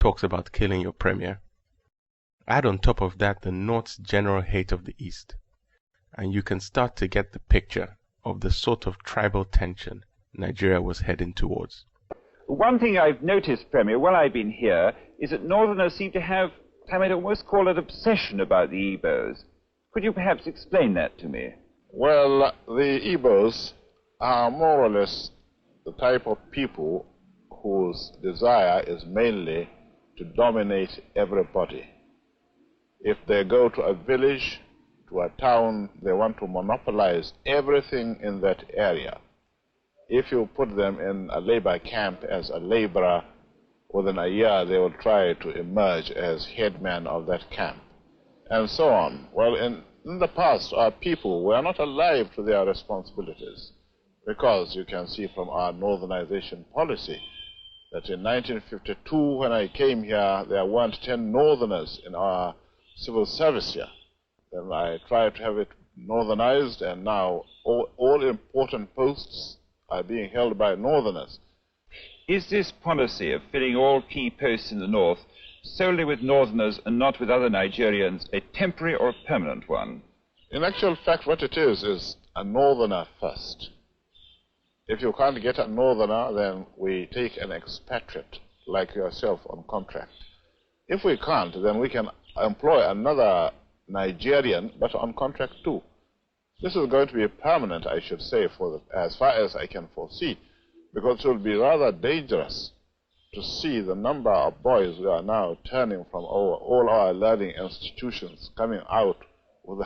talks about killing your premier. Add on top of that the North's general hate of the East, and you can start to get the picture of the sort of tribal tension Nigeria was heading towards. One thing I've noticed, Premier, while I've been here, is that Northerners seem to have, I might almost call it, obsession about the Igbos. Could you perhaps explain that to me? Well, the Igbos are more or less the type of people whose desire is mainly to dominate everybody. If they go to a village, to a town, they want to monopolize everything in that area. If you put them in a labor camp as a laborer, within a year they will try to emerge as headman of that camp, and so on. Well, in the past, our people were not alive to their responsibilities, because you can see from our northernization policy that in 1952, when I came here, there weren't 10 northerners in our civil service here. Then I tried to have it northernized, and now all important posts are being held by northerners. Is this policy of filling all key posts in the north solely with northerners and not with other Nigerians a temporary or a permanent one? In actual fact, what it is a northerner first. If you can't get a northerner, then we take an expatriate like yourself on contract. If we can't, then we can employ another Nigerian, but on contract too. This is going to be permanent, I should say, as far as I can foresee, because it will be rather dangerous to see the number of boys who are now turning from all our learning institutions coming out with